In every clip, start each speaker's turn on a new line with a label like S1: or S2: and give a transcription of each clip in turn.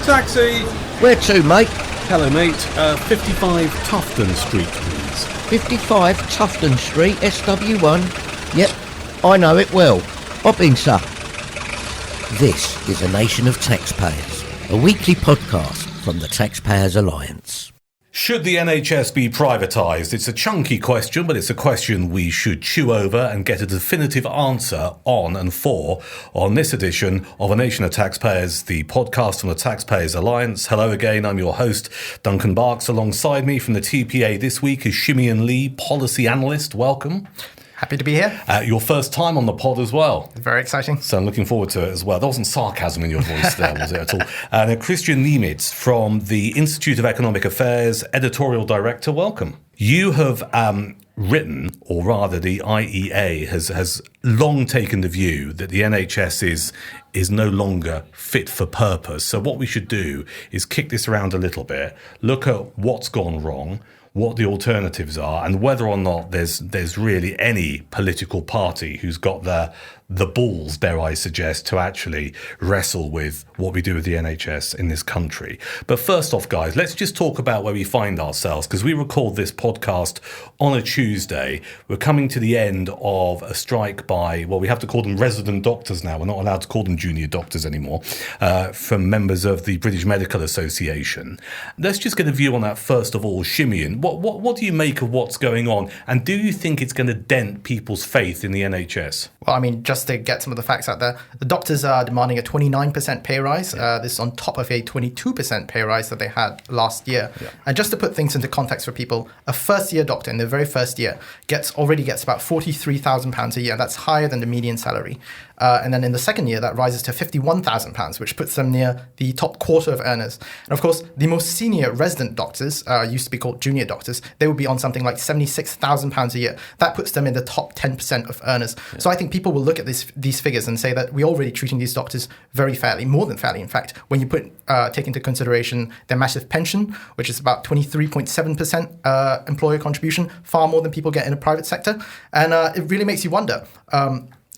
S1: Taxi!
S2: Where to, mate?
S1: Hello, mate. 55 Tufton Street, please.
S2: 55 Tufton Street, SW1. Yep, I know it well. Hop in, sir. This is A Nation of Taxpayers, a weekly podcast from the Taxpayers Alliance.
S3: Should the NHS be privatised? It's a chunky question, but it's a question we should chew over and get a definitive answer on and for on this edition of A Nation of Taxpayers, the podcast from the Taxpayers Alliance. Hello again, I'm your host, Duncan Barkes. Alongside me from the TPA this week is Shimeon Lee, Policy Analyst. Welcome.
S4: Happy to be here.
S3: Your first time on the pod as well.
S4: Very exciting.
S3: So I'm looking forward to it as well. There wasn't sarcasm in your voice there, was it at all? And Kristian Niemietz from the Institute of Economic Affairs, Editorial Director. Welcome. You have written, or rather the IEA has long taken the view that the NHS is no longer fit for purpose. So what we should do is kick this around a little bit, look at what's gone wrong, what the alternatives are, and whether or not there's really any political party who's got the balls, dare I suggest, to actually wrestle with what we do with the NHS in this country. But first off, guys, let's just talk about where we find ourselves, because we record this podcast on a Tuesday. We're coming to the end of a strike by, well, we have to call them resident doctors now. We're not allowed to call them junior doctors anymore, from members of the British Medical Association. Let's just get a view on that first of all. Shimeon, what do you make of what's going on? And do you think it's going to dent people's faith in the NHS?
S4: Well, I mean, just to get some of the facts out there, the doctors are demanding a 29% pay rise. This is on top of a 22% pay rise that they had last year. Yeah. And just to put things into context for people, a first-year doctor in their very first year already gets about £43,000 a year. That's higher than the median salary. And then in the second year, that rises to £51,000, which puts them near the top quarter of earners. And of course, the most senior resident doctors, used to be called junior doctors, they would be on something like £76,000 a year. That puts them in the top 10% of earners. Yeah. So I think people will look at these figures and say that we're already treating these doctors very fairly, more than fairly, in fact, when you take into consideration their massive pension, which is about 23.7% employer contribution, far more than people get in the private sector. And it really makes you wonder,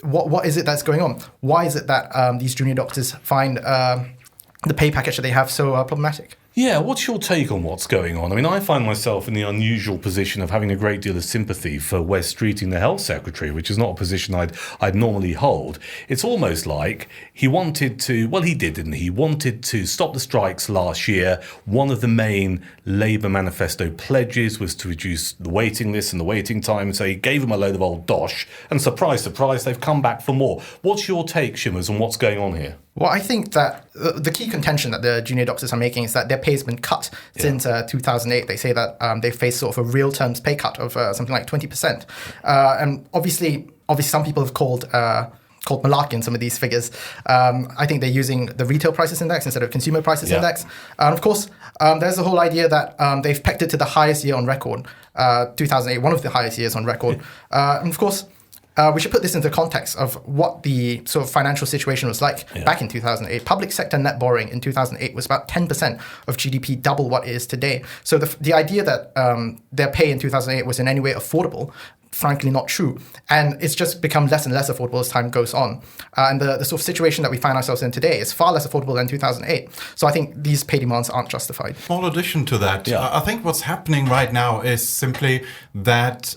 S4: what is it that's going on? Why is it that these junior doctors find the pay package that they have so problematic?
S3: Yeah, what's your take on what's going on? I mean, I find myself in the unusual position of having a great deal of sympathy for Wes Streeting, the health secretary, which is not a position I'd normally hold. It's almost like he wanted to, well, he did, didn't he? He wanted to stop the strikes last year. One of the main Labour manifesto pledges was to reduce the waiting list and the waiting time. So he gave them a load of old dosh. And surprise, surprise, they've come back for more. What's your take, Shimmers, on what's going on here?
S4: Well, I think that the key contention that the junior doctors are making is that their pay has been cut since 2008. They say that they face sort of a real terms pay cut of something like 20%. And obviously, some people have called malarkey in some of these figures. I think they're using the retail prices index instead of consumer prices index. And of course, there's the whole idea that they've pegged it to the highest year on record, 2008, one of the highest years on record. And of course, we should put this into context of what the sort of financial situation was like back in 2008. Public sector net borrowing in 2008 was about 10% of GDP, double what it is today. So the idea that their pay in 2008 was in any way affordable, frankly not true. And it's just become less and less affordable as time goes on. And the sort of situation that we find ourselves in today is far less affordable than 2008. So I think these pay demands aren't justified.
S5: Small addition to that, I think what's happening right now is simply that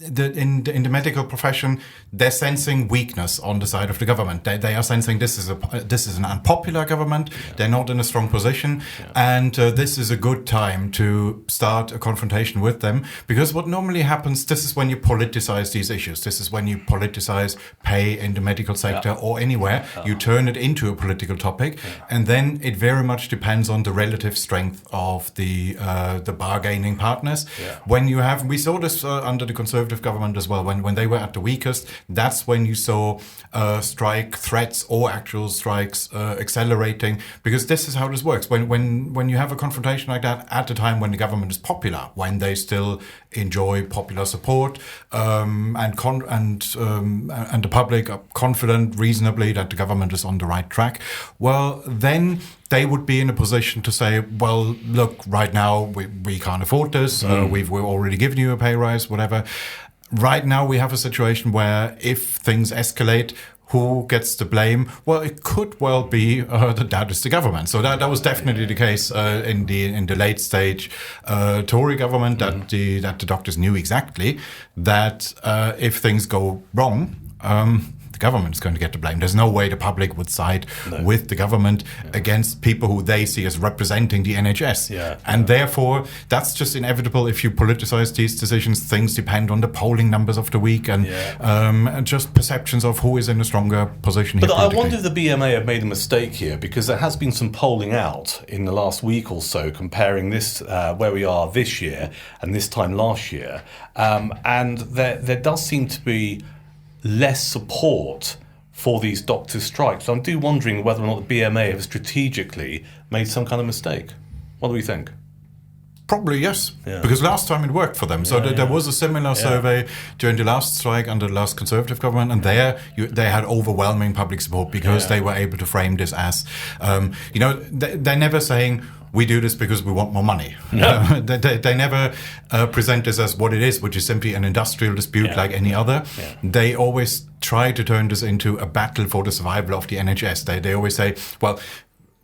S5: in the medical profession, they're sensing weakness on the side of the government. They are sensing this is an unpopular government. Yeah. They're not in a strong position, and this is a good time to start a confrontation with them. Because what normally happens, this is when you politicize these issues. This is when you politicize pay in the medical sector or anywhere. You turn it into a political topic, and then it very much depends on the relative strength of the bargaining partners. Yeah. When you have, we saw this under the Conservative government as well. When they were at the weakest, that's when you saw strike threats or actual strikes accelerating, because this is how this works. When you have a confrontation like that at the time when the government is popular, when they still enjoy popular support, and the public are confident reasonably that the government is on the right track, well, then they would be in a position to say, well, look, right now we can't afford this. We've already given you a pay rise, whatever. Right now we have a situation where if things escalate, who gets the blame? Well, it could well be that is the government. So that was definitely the case in the late stage Tory government, that the doctors knew exactly that if things go wrong, the government is going to get the blame. There's no way the public would side with the government against people who they see as representing the NHS. And therefore, that's just inevitable. If you politicize these decisions, things depend on the polling numbers of the week and just perceptions of who is in a stronger position here.
S3: But I wonder if the BMA have made a mistake here, because there has been some polling out in the last week or so comparing this, where we are this year and this time last year. And there does seem to be less support for these doctors' strikes. So I'm wondering whether or not the BMA have strategically made some kind of mistake. What do we think?
S5: Probably yes, because last time it worked for them. So there was a similar survey during the last strike under the last Conservative government, and they had overwhelming public support because they were able to frame this as, they're never saying, we do this because we want more money. No. They never present this as what it is, which is simply an industrial dispute like any other. Yeah. They always try to turn this into a battle for the survival of the NHS. They always say, well,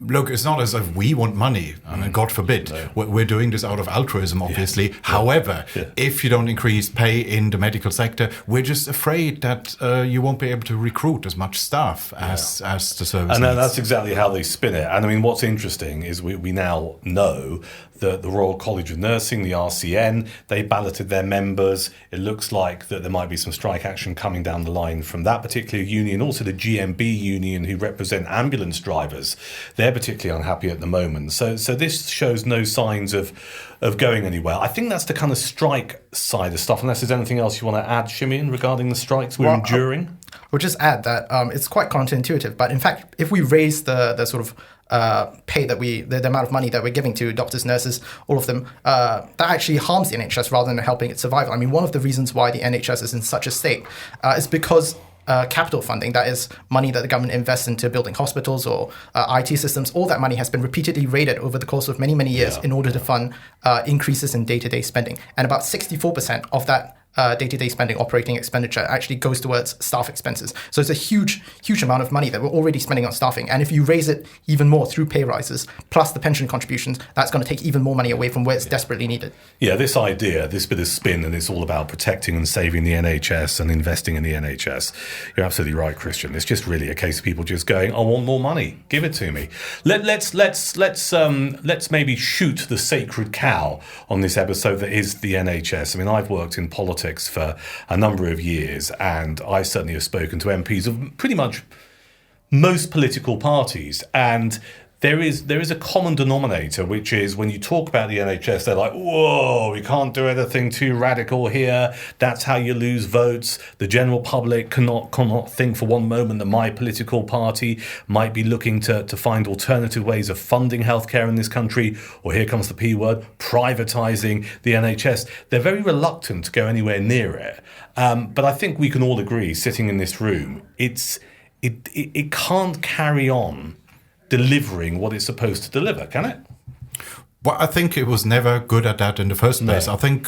S5: look, it's not as if we want money. I mean, God forbid. No. We're doing this out of altruism, obviously. Yeah. However, if you don't increase pay in the medical sector, we're just afraid that you won't be able to recruit as much staff as the service
S3: And
S5: needs.
S3: That's exactly how they spin it. And I mean, what's interesting is we now know that the Royal College of Nursing, the RCN, they balloted their members. It looks like that there might be some strike action coming down the line from that particular union. Also the GMB union, who represent ambulance drivers, they're particularly unhappy at the moment. So this shows no signs of going anywhere. I think that's the kind of strike side of stuff, unless there's anything else you want to add, Shimeon, regarding the strikes we're enduring.
S4: We'll just add that it's quite counterintuitive, but in fact, if we raise the sort of pay that the amount of money that we're giving to doctors, nurses, all of them, that actually harms the NHS rather than helping it survive. I mean, one of the reasons why the NHS is in such a state is because capital funding, that is money that the government invests into building hospitals or IT systems, all that money has been repeatedly raided over the course of many, many years in order to fund increases in day-to-day spending. And about 64% of that day-to-day spending, operating expenditure, actually goes towards staff expenses. So it's a huge, huge amount of money that we're already spending on staffing. And if you raise it even more through pay rises, plus the pension contributions, that's going to take even more money away from where it's desperately needed. Yeah,
S3: this idea, this bit of spin, and it's all about protecting and saving the NHS and investing in the NHS. You're absolutely right, Kristian. It's just really a case of people just going, I want more money. Give it to me. Let's maybe shoot the sacred cow on this episode that is the NHS. I mean, I've worked in politics for a number of years, and I certainly have spoken to MPs of pretty much most political parties, and there is a common denominator, which is when you talk about the NHS, they're like, whoa, we can't do anything too radical here. That's how you lose votes. The general public cannot think for one moment that my political party might be looking to find alternative ways of funding healthcare in this country, or here comes the P word, privatising the NHS. They're very reluctant to go anywhere near it. But I think we can all agree, sitting in this room, it can't carry on delivering what it's supposed to deliver, can it?
S5: Well, I think it was never good at that in the first place. No. I think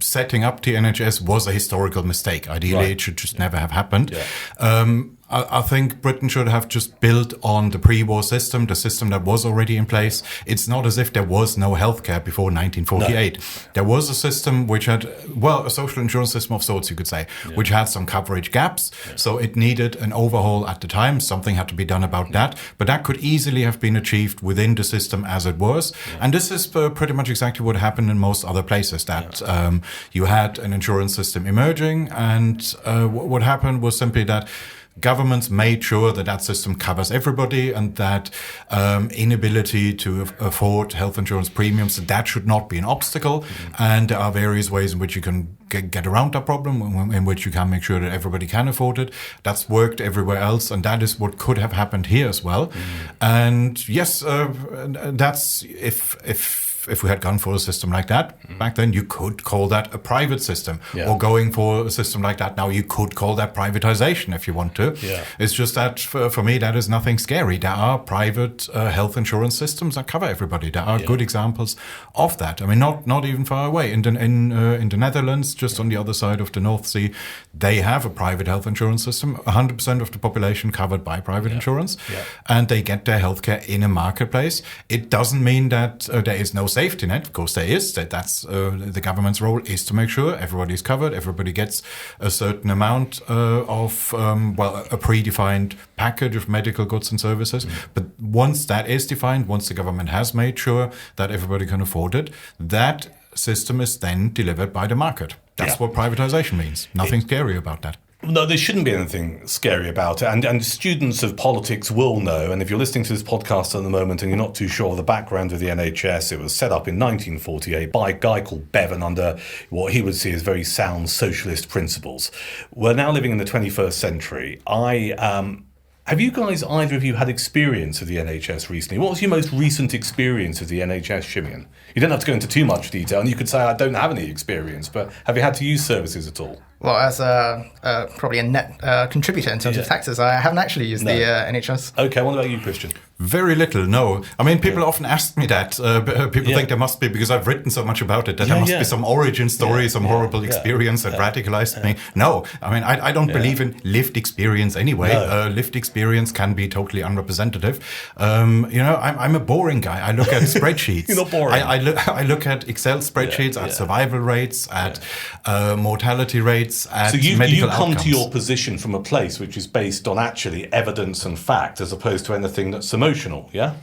S5: setting up the NHS was a historical mistake. Ideally, it should just never have happened. Yeah. I think Britain should have just built on the pre-war system, the system that was already in place. It's not as if there was no healthcare before 1948. No. There was a system which had, a social insurance system of sorts, you could say, which had some coverage gaps. Yeah. So it needed an overhaul at the time. Something had to be done about that. But that could easily have been achieved within the system as it was. Yeah. And this is pretty much exactly what happened in most other places, that you had an insurance system emerging. And what happened was simply that governments made sure that system covers everybody, and that inability to afford health insurance premiums, that should not be an obstacle. Mm-hmm. And there are various ways in which you can get around that problem, in which you can make sure that everybody can afford it. That's worked everywhere else, and that is what could have happened here as well. Mm-hmm. And yes, that's if if we had gone for a system like that back then, you could call that a private system.
S3: Yeah.
S5: Or going for a system like that now, you could call that privatization if you want to.
S3: Yeah.
S5: It's just that for me, that is nothing scary. There are private health insurance systems that cover everybody. There are good examples of that. I mean, not even far away. In the Netherlands, just on the other side of the North Sea, they have a private health insurance system. 100% of the population covered by private insurance, and they get their healthcare in a marketplace. It doesn't mean that there is no safety net. Of course, there is. That's the government's role is to make sure everybody's covered, everybody gets a certain amount of a predefined package of medical goods and services. But once that is defined, once the government has made sure that everybody can afford it, that system is then delivered by the market. That's what privatization means. Nothing scary about that.
S3: No, there shouldn't be anything scary about it. And students of politics will know, and if you're listening to this podcast at the moment and you're not too sure of the background of the NHS, it was set up in 1948 by a guy called Bevan under what he would see as very sound socialist principles. We're now living in the 21st century. Have you guys, either of you, had experience of the NHS recently? What was your most recent experience of the NHS, Shimeon? You don't have to go into too much detail, and you could say, I don't have any experience, but have you had to use services at all?
S4: Well, as probably a net contributor in terms of taxes, I haven't actually used the NHS.
S3: Okay, what about you, Kristian?
S5: Very little, no. I mean, people often ask me that. People think there must be, because I've written so much about it, that there must be some origin story, some horrible experience that radicalized me. No, I mean, I don't believe in lived experience anyway. No. Lived experience can be totally unrepresentative. I'm a boring guy. I look at spreadsheets.
S3: You're not boring.
S5: I look at Excel spreadsheets, at survival rates, at mortality rates, at
S3: so you
S5: medical
S3: come
S5: outcomes.
S3: to your position from a place which is based on actually evidence and fact, as opposed to anything that's emotional, yeah?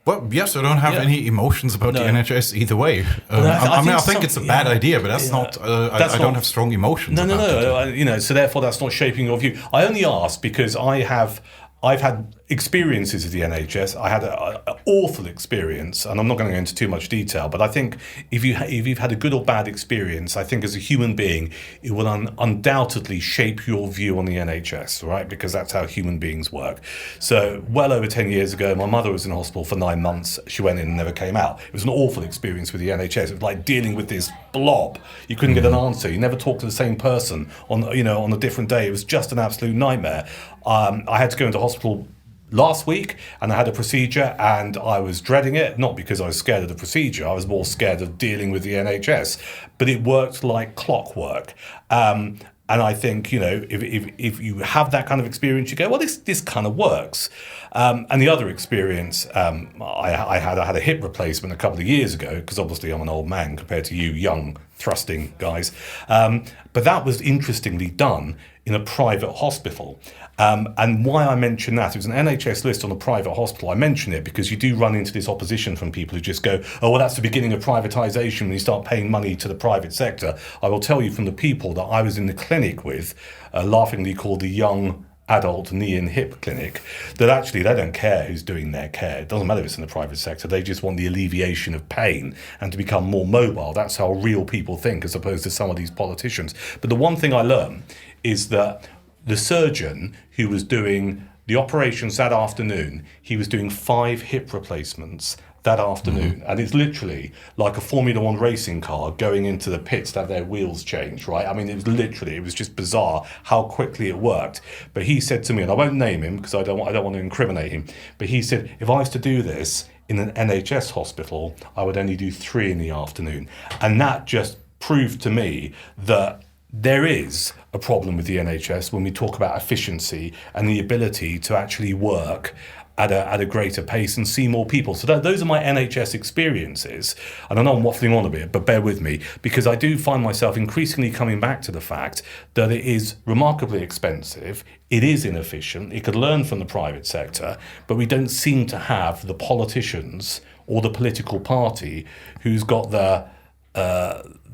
S5: Well, yes, I don't have any emotions about the NHS either way. I think it's a bad idea, but that's not. I don't have strong emotions.
S3: No. So therefore, that's not shaping your view. I only ask because I've had experiences of the NHS. I had an awful experience, and I'm not going to go into too much detail, but I think if you've had a good or bad experience, I think as a human being, it will undoubtedly shape your view on the NHS, right? Because that's how human beings work. So well over 10 years ago, my mother was in hospital for 9 months. She went in and never came out. It was an awful experience with the NHS. It was like dealing with this blob. You couldn't get an answer. You never talked to the same person on a different day. It was just an absolute nightmare. I had to go into hospital last week, and I had a procedure, and I was dreading it, not because I was scared of the procedure. I was more scared of dealing with the NHS, but it worked like clockwork. And I think, if you have that kind of experience, you go, well, this kind of works. And the other experience, I had a hip replacement a couple of years ago, because obviously I'm an old man compared to you young, thrusting guys. But that was interestingly done in a private hospital. And why I mention that, it was an NHS list on a private hospital. I mention it because you do run into this opposition from people who just go, oh, well, that's the beginning of privatisation when you start paying money to the private sector. I will tell you from the people that I was in the clinic with, laughingly called the Young Adult Knee and Hip Clinic, that actually they don't care who's doing their care. It doesn't matter if it's in the private sector. They just want the alleviation of pain and to become more mobile. That's how real people think, as opposed to some of these politicians. But the one thing I learned is that the surgeon who was doing the operations that afternoon, he was doing 5 hip replacements that afternoon. And it's literally like a Formula One racing car going into the pits to have their wheels changed, right? I mean, it was just bizarre how quickly it worked. But he said to me, and I won't name him because I don't want to incriminate him, but he said, if I was to do this in an NHS hospital, I would only do 3 in the afternoon. And that just proved to me that there is a problem with the NHS when we talk about efficiency and the ability to actually work at a greater pace and see more people. So those are my NHS experiences. And I know I'm waffling on a bit, but bear with me, because I do find myself increasingly coming back to the fact that it is remarkably expensive, it is inefficient, it could learn from the private sector, but we don't seem to have the politicians or the political party who's got the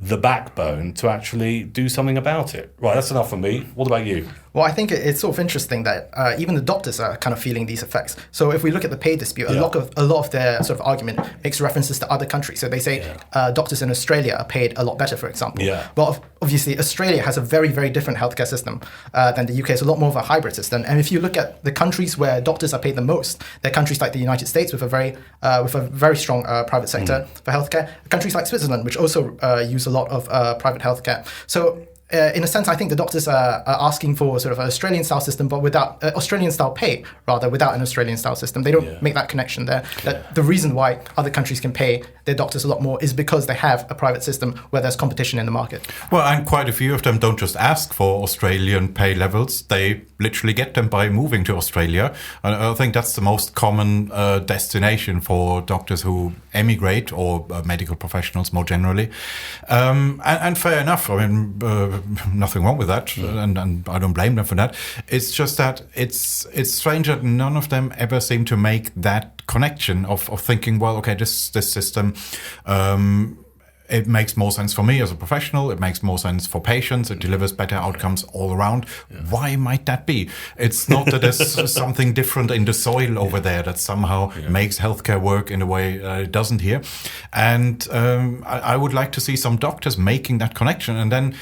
S3: the backbone to actually do something about it. Right, that's enough for me. What about you?
S4: Well, I think it's sort of interesting that even the doctors are kind of feeling these effects. So if we look at the pay dispute, a lot of their sort of argument makes references to other countries. So they say doctors in Australia are paid a lot better, for example.
S3: Yeah.
S4: Well, obviously, Australia has a very, very different healthcare system than the UK. It's a lot more of a hybrid system. And if you look at the countries where doctors are paid the most, they're countries like the United States with a very strong private sector for healthcare. Countries like Switzerland, which also use a lot of private healthcare. So in a sense, I think the doctors are asking for sort of an Australian-style system, but without Australian-style pay, rather, without an Australian-style system. They don't make that connection there. That the reason why other countries can pay their doctors a lot more is because they have a private system where there's competition in the market.
S5: Well, and quite a few of them don't just ask for Australian pay levels. They literally get them by moving to Australia. And I think that's the most common destination for doctors who emigrate, or medical professionals more generally. And fair enough. I mean, nothing wrong with that, and I don't blame them for that. It's just that it's strange that none of them ever seem to make that connection of thinking, well, okay, this system, it makes more sense for me as a professional. It makes more sense for patients. It delivers better outcomes all around. Why might that be? It's not that there's something different in the soil over there that somehow makes healthcare work in a way it doesn't here. And I would like to see some doctors making that connection, and then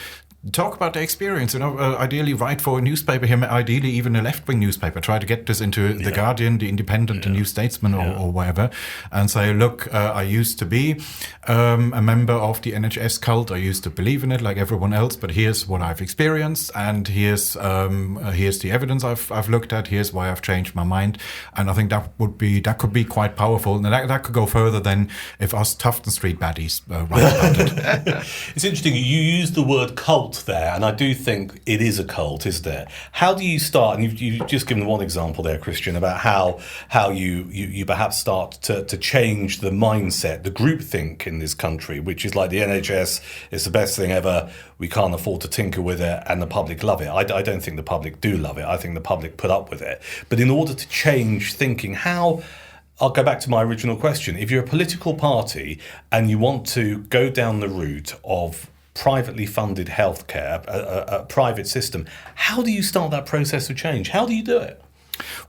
S5: talk about the experience, ideally write for a newspaper here, ideally even a left-wing newspaper. Try to get this into The Guardian, The Independent, The New Statesman, or whatever, and say, look, I used to be a member of the NHS cult. I used to believe in it like everyone else, but here's what I've experienced, and here's the evidence I've looked at. Here's why I've changed my mind. And I think that could be quite powerful, and that could go further than if us Tufton Street baddies write about it.
S3: It's interesting. You use the word cult there, and I do think it is a cult, isn't it? How do you start? And you've just given one example there, Kristian, about how you perhaps start to change the mindset, the groupthink in this country, which is like the NHS is the best thing ever. We can't afford to tinker with it, and the public love it. I don't think the public do love it. I think the public put up with it. But in order to change thinking, I'll go back to my original question. If you're a political party and you want to go down the route of privately funded healthcare, a private system, how do you start that process of change? How do you do it?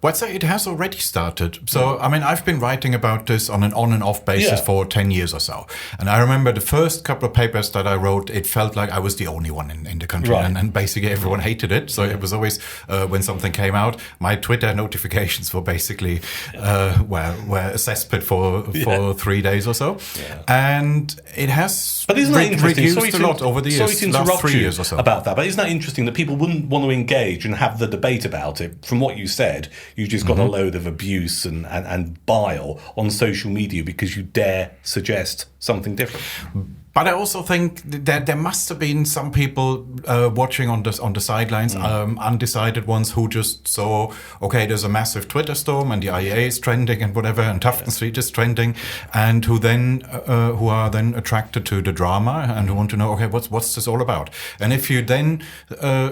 S5: Well, I'd say it has already started. So, I mean, I've been writing about this on an on and off basis for 10 years or so. And I remember the first couple of papers that I wrote, it felt like I was the only one in the country. Right. And basically everyone hated it. So it was always, when something came out, my Twitter notifications were basically, were a cesspit for 3 days or so. Yeah. And it has reduced a lot over the years,
S3: sorry to interrupt
S5: 3 years or so.
S3: About that, but isn't that interesting that people wouldn't want to engage and have the debate about it? From what you said, you just got a load of abuse and bile on social media because you dare suggest something different.
S5: But I also think that there must have been some people watching on the sidelines, undecided ones who just saw, okay, there's a massive Twitter storm and the IEA is trending and whatever, and Tufton Street is trending, and who are then attracted to the drama and who want to know, okay, what's this all about? And if you then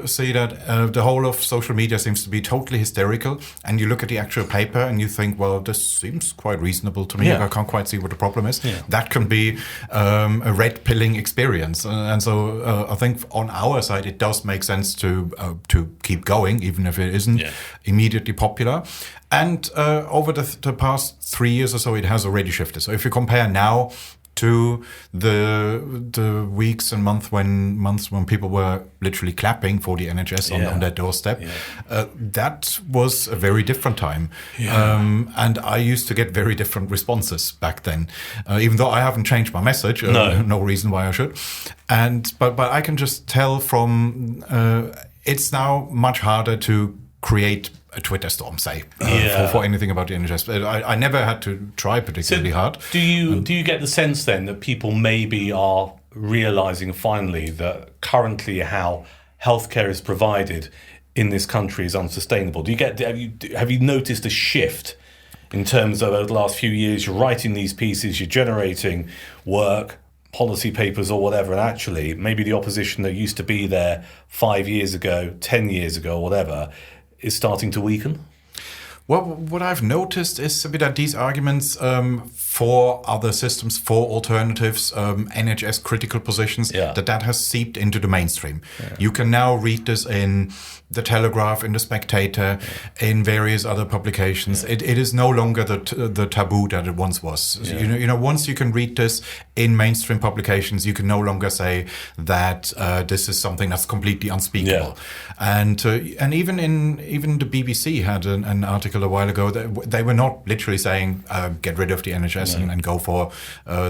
S5: see that the whole of social media seems to be totally hysterical, and you look at the actual paper and you think, well, this seems quite reasonable to me. I can't quite see what the problem is. That can be a red pilling experience, and so I think on our side it does make sense to keep going, even if it isn't immediately popular. And over the past 3 years or so, it has already shifted. So if you compare now to the weeks and months when people were literally clapping for the NHS on their doorstep, that was a very different time. And I used to get very different responses back then, even though I haven't changed my message. No reason why I should. But I can just tell from it's now much harder to create a Twitter storm, say, for anything about the NHS. I never had to try particularly hard.
S3: Do you get the sense then that people maybe are realising finally that currently how healthcare is provided in this country is unsustainable? Have you noticed a shift in terms of over the last few years? You're writing these pieces, you're generating work, policy papers or whatever, and actually maybe the opposition that used to be there 5 years ago, 10 years ago, whatever, is starting to weaken?
S5: Well, what I've noticed is a bit that these arguments, for other systems, for alternatives, NHS critical positions, that has seeped into the mainstream. Yeah. You can now read this in The Telegraph, in The Spectator, in various other publications. It is no longer the taboo that it once was. You know, once you can read this in mainstream publications, you can no longer say that this is something that's completely unspeakable. And even the BBC had an article a while ago that they were not literally saying get rid of the NHS and go for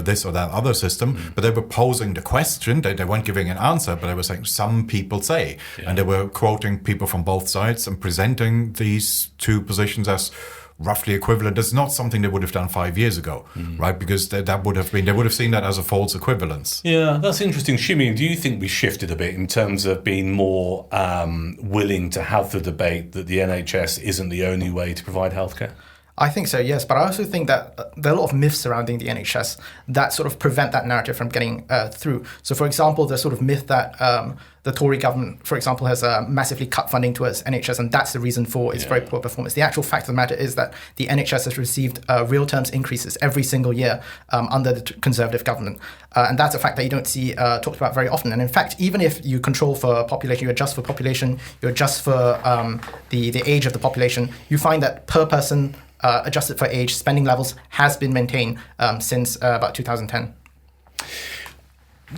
S5: this or that other system, but they were posing the question. They weren't giving an answer, but they were saying some people say, and they were quoting people from both sides and presenting these two positions as roughly equivalent. That's not something they would have done 5 years ago, right? Because they would have seen that as a false equivalence.
S3: Yeah, that's interesting. Shimeon, do you think we shifted a bit in terms of being more willing to have the debate that the NHS isn't the only way to provide healthcare?
S4: I think so, yes. But I also think that there are a lot of myths surrounding the NHS that sort of prevent that narrative from getting through. So, for example, the sort of myth that the Tory government, for example, has massively cut funding towards NHS, and that's the reason for its very poor performance. The actual fact of the matter is that the NHS has received real terms increases every single year under the Conservative government. And that's a fact that you don't see talked about very often. And in fact, even if you control for population, you adjust for population, you adjust for the age of the population, you find that per person, adjusted for age, spending levels has been maintained since about 2010.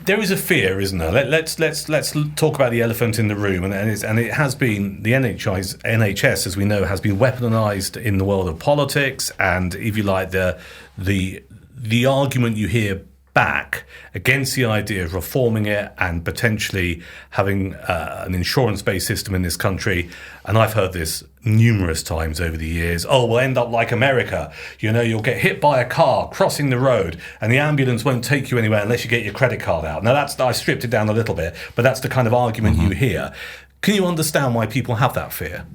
S3: There is a fear, isn't there? Let's talk about the elephant in the room, and it has been the NHS, as we know, has been weaponised in the world of politics, and if you like, the argument you hear back against the idea of reforming it and potentially having an insurance-based system in this country, and I've heard this numerous times over the years, we'll end up like America. You know, you'll get hit by a car crossing the road and the ambulance won't take you anywhere unless you get your credit card out. Now, I stripped it down a little bit, but that's the kind of argument you hear. Can you understand why people have that fear?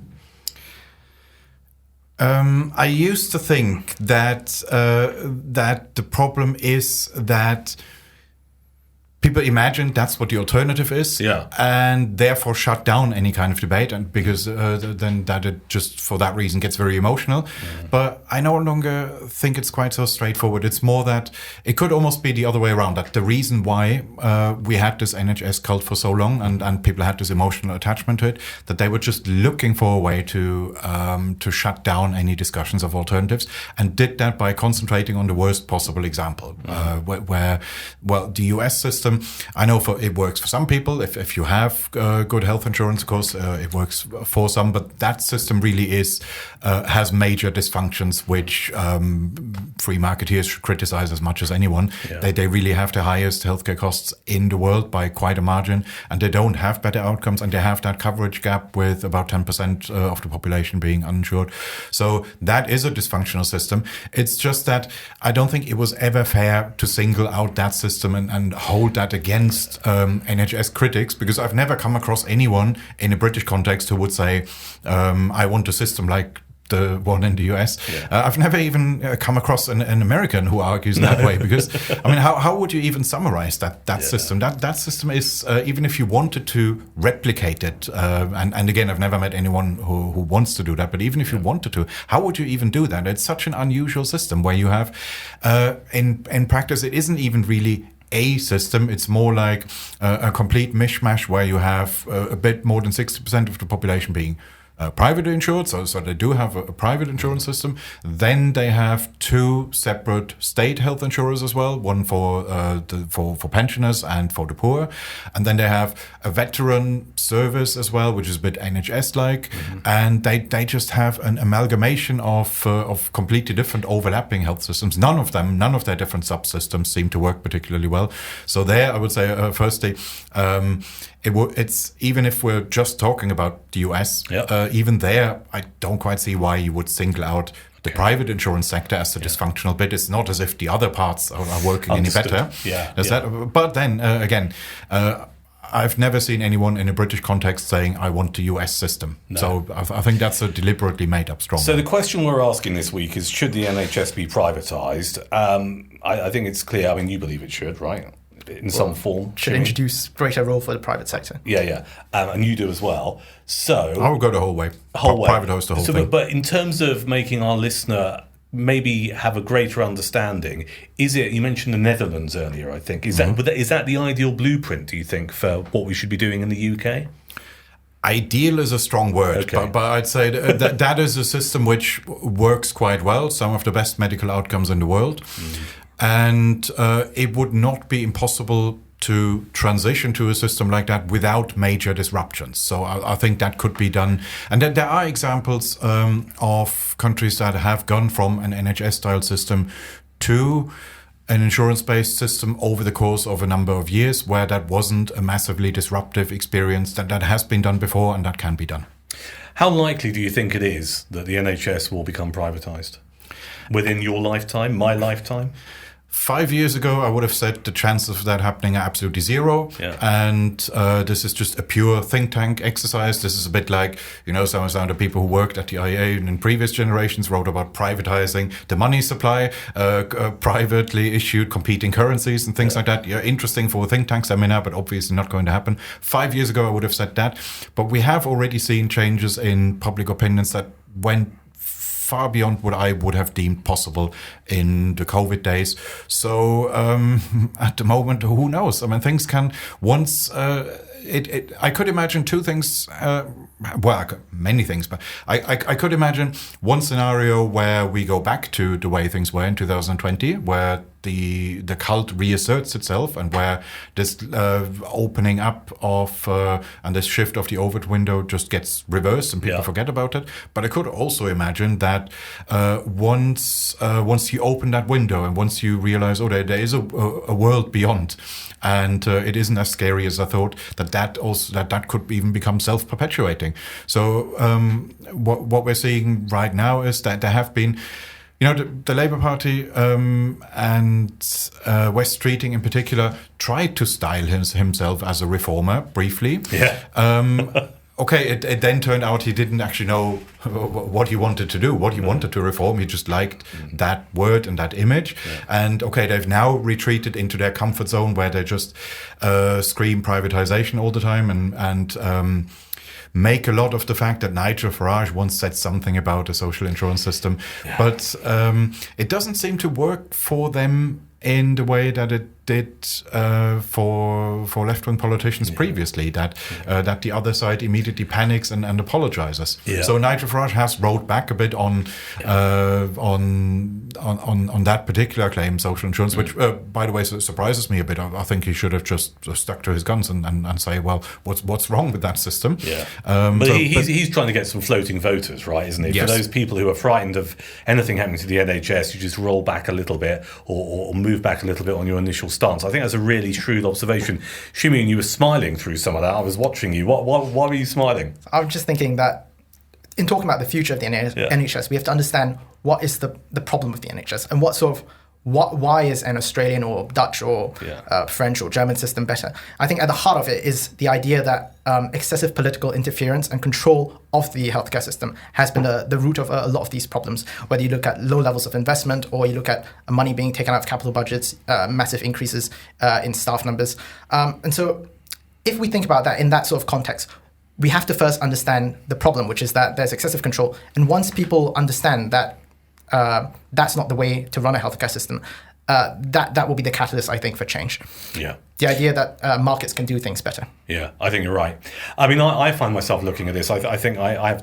S5: I used to think that the problem is that people imagine that's what the alternative is, and therefore shut down any kind of debate, and because then that it just for that reason gets very emotional. But I no longer think it's quite so straightforward. It's more that it could almost be the other way around, that the reason why we had this NHS cult for so long and people had this emotional attachment to it, that they were just looking for a way to shut down any discussions of alternatives, and did that by concentrating on the worst possible example, where the US system, I know it works for some people. If you have good health insurance, of course, it works for some. But that system really has major dysfunctions, which free marketeers should criticize as much as anyone. They really have the highest healthcare costs in the world by quite a margin, and they don't have better outcomes, and they have that coverage gap with about 10% of the population being uninsured. So that is a dysfunctional system. It's just that I don't think it was ever fair to single out that system and hold that against NHS critics, because I've never come across anyone in a British context who would say, I want a system like the one in the US. I've never even come across an American who argues that way, because I mean, how would you even summarize that system? That system is, even if you wanted to replicate it, and again, I've never met anyone who wants to do that, but even if you wanted to, how would you even do that? It's such an unusual system where you have, in practice, it isn't even really a system. It's more like a complete mishmash where you have a bit more than 60% of the population being privately insured, so they do have a private insurance system. Then they have two separate state health insurers as well, one for pensioners and for the poor. And then they have a veteran service as well, which is a bit NHS-like. And they just have an amalgamation of completely different overlapping health systems. None of their different subsystems seem to work particularly well. So there, I would say, firstly, it's even if we're just talking about the US, even there, I don't quite see why you would single out the private insurance sector as the dysfunctional bit. It's not as if the other parts are working any better. But then again, I've never seen anyone in a British context saying, I want the US system. No. So I think that's a deliberately made up strong.
S3: So the question we're asking this week is, should the NHS be privatised? I think it's clear. I mean, you believe it should, right? In some form.
S4: Should introduce greater role for the private sector.
S3: And you do as well. So
S5: I will go the whole way. Privatise the whole thing.
S3: But in terms of making our listener maybe have a greater understanding? Is it, you mentioned the Netherlands earlier, I think. Is that the ideal blueprint, do you think, for what we should be doing in the UK?
S5: Ideal is a strong word, but I'd say that is a system which works quite well, some of the best medical outcomes in the world. And it would not be impossible to transition to a system like that without major disruptions. So I think that could be done. And then there are examples of countries that have gone from an NHS-style system to an insurance-based system over the course of a number of years where that wasn't a massively disruptive experience. That has been done before, and that can be done.
S3: How likely do you think it is that the NHS will become privatised? Within your lifetime, my lifetime?
S5: 5 years ago, I would have said the chances of that happening are absolutely zero.
S3: Yeah.
S5: And this is just a pure think tank exercise. This is a bit like, some of the people who worked at the IEA in previous generations wrote about privatizing the money supply, privately issued competing currencies and things like that. Yeah, interesting for a think tank seminar, but obviously not going to happen. 5 years ago, I would have said that. But we have already seen changes in public opinions that went far beyond what I would have deemed possible in the COVID days. So at the moment, who knows? I mean, things can once. I could imagine two things. Many things, but I could imagine one scenario where we go back to the way things were in 2020, where the cult reasserts itself, and where this opening up of and this shift of the overt window just gets reversed and people forget about it. But I could also imagine that once you open that window and once you realize, there is a world beyond, and it isn't as scary as I thought, that could even become self-perpetuating. So what we're seeing right now is that there have been, the Labour Party and Wes Streeting in particular tried to style himself as a reformer briefly. Yeah. It then turned out he didn't actually know what he wanted to do, what he wanted to reform. He just liked that word and that image. Yeah. And they've now retreated into their comfort zone where they just scream privatization all the time and make a lot of the fact that Nigel Farage once said something about a social insurance system. Yeah. But it doesn't seem to work for them in the way that it did for left-wing politicians previously, that the other side immediately panics and apologizes. Yeah. So Nigel Farage has rode back a bit on that particular claim, social insurance, which, by the way, surprises me a bit. I think he should have just stuck to his guns and say, well, what's wrong with that system? Yeah.
S3: He's trying to get some floating voters, right, isn't he? Yes. For those people who are frightened of anything happening to the NHS, you just roll back a little bit or move back a little bit on your initial stance. I think that's a really shrewd observation. Shimeon, you were smiling through some of that. I was watching you. Why were you smiling?
S4: I was just thinking that in talking about the future of the NHS, we have to understand what is the problem with the NHS and why is an Australian or Dutch or French or German system better? I think at the heart of it is the idea that excessive political interference and control of the healthcare system has been the root of a lot of these problems, whether you look at low levels of investment or you look at money being taken out of capital budgets, massive increases in staff numbers. And so if we think about that in that sort of context, we have to first understand the problem, which is that there's excessive control. And once people understand that that's not the way to run a healthcare system, that will be the catalyst, I think, for change. Yeah. The idea that markets can do things better.
S3: Yeah, I think you're right. I mean, I find myself looking at this. I think I have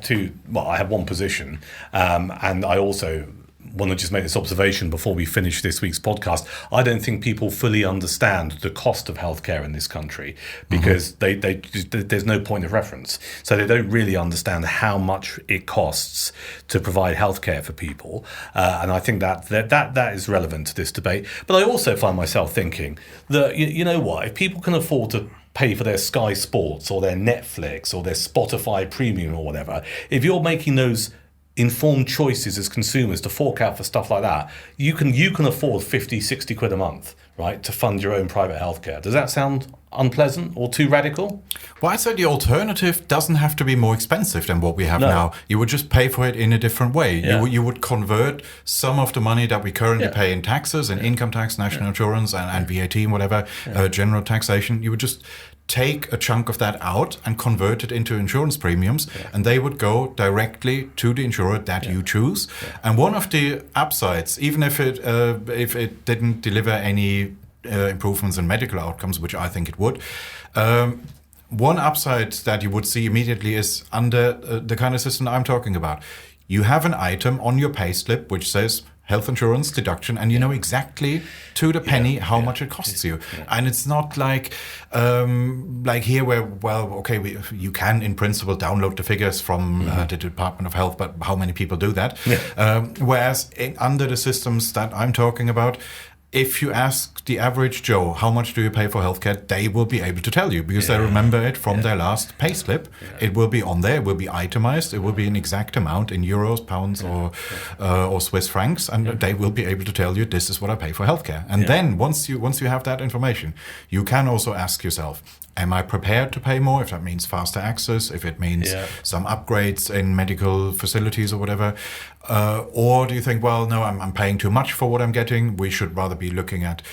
S3: I have one position, and I also want to just make this observation before we finish this week's podcast. I don't think people fully understand the cost of healthcare in this country because there's no point of reference. So they don't really understand how much it costs to provide healthcare for people. And I think that is relevant to this debate. But I also find myself thinking that, you know what, if people can afford to pay for their Sky Sports or their Netflix or their Spotify Premium or whatever, if you're making those informed choices as consumers to fork out for stuff like that, you can afford 50, 60 quid a month, right, to fund your own private healthcare. Does that sound unpleasant or too radical?
S5: Well, I'd say the alternative doesn't have to be more expensive than what we have now. You would just pay for it in a different way. Yeah. You would convert some of the money that we currently pay in taxes and income tax, national insurance and VAT and whatever, general taxation. You would just take a chunk of that out and convert it into insurance premiums, and they would go directly to the insurer that you choose. And one of the upsides, even if it didn't deliver any improvements in medical outcomes, which I think it would, one upside that you would see immediately is under the kind of system I'm talking about. You have an item on your payslip which says health insurance deduction, and you know exactly to the penny how much it costs you. And it's not like here where, you can in principle download the figures from the Department of Health, but how many people do that? Whereas under the systems that I'm talking about, if you ask the average Joe, how much do you pay for healthcare, they will be able to tell you because they remember it from their last payslip. It will be on there, it will be itemized, it will be an exact amount in euros, pounds, or Swiss francs, and they will be able to tell you this is what I pay for healthcare. And then once you have that information, you can also ask yourself, am I prepared to pay more? If that means faster access, if it means some upgrades in medical facilities or whatever. Or do you think, well, no, I'm paying too much for what I'm getting. We should rather be looking at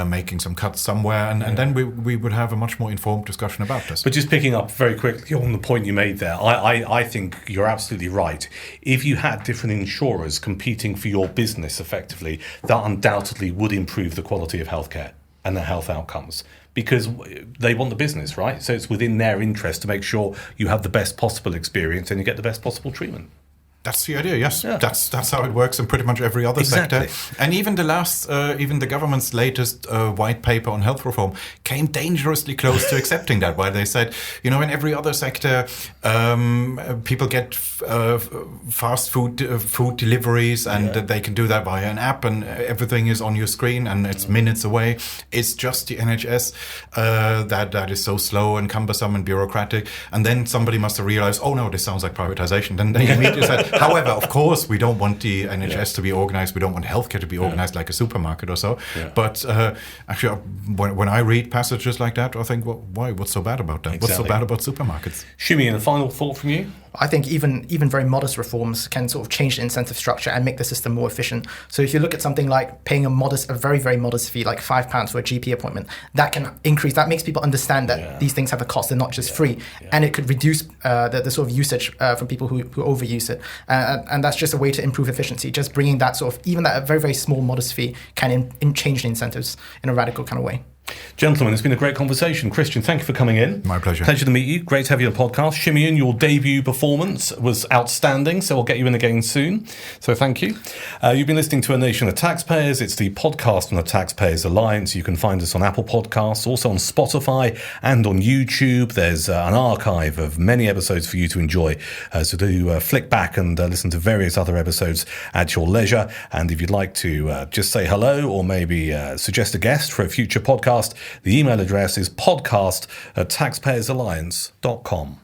S5: making some cuts somewhere. And then we would have a much more informed discussion about this.
S3: But just picking up very quickly on the point you made there, I think you're absolutely right. If you had different insurers competing for your business effectively, that undoubtedly would improve the quality of healthcare and the health outcomes, because they want the business, right? So it's within their interest to make sure you have the best possible experience and you get the best possible treatment.
S5: That's the idea, yes. Yeah. That's how it works in pretty much every other sector. And even even the government's latest white paper on health reform came dangerously close to accepting that, where they said, in every other sector, people get fast food deliveries, and they can do that via an app, and everything is on your screen, and it's minutes away. It's just the NHS that is so slow and cumbersome and bureaucratic. And then somebody must have realized, oh no, this sounds like privatization. Then they immediately said, however, of course, we don't want the NHS to be organized. We don't want healthcare to be organized like a supermarket or so. But actually, when I read passages like that, I think, well, why? What's so bad about that? What's so bad about supermarkets?
S3: Shimeon, a final thought from you?
S4: I think even very modest reforms can sort of change the incentive structure and make the system more efficient. So if you look at something like paying a very, very modest fee, like £5 for a GP appointment, that can increase, that makes people understand that these things have a cost, they're not just free. And it could reduce the sort of usage from people who overuse it. And that's just a way to improve efficiency. Just bringing that sort of, even that very, very small modest fee can change the incentives in a radical kind of way.
S3: Gentlemen, it's been a great conversation. Kristian, thank you for coming in.
S5: My pleasure.
S3: Pleasure to meet you. Great to have you on the podcast. Shimeon, your debut performance was outstanding, so we'll get you in again soon. So thank you. You've been listening to A Nation of Taxpayers. It's the podcast from the Taxpayers Alliance. You can find us on Apple Podcasts, also on Spotify and on YouTube. There's an archive of many episodes for you to enjoy. So do flick back and listen to various other episodes at your leisure. And if you'd like to just say hello or maybe suggest a guest for a future podcast, the email address is podcast@taxpayersalliance.com.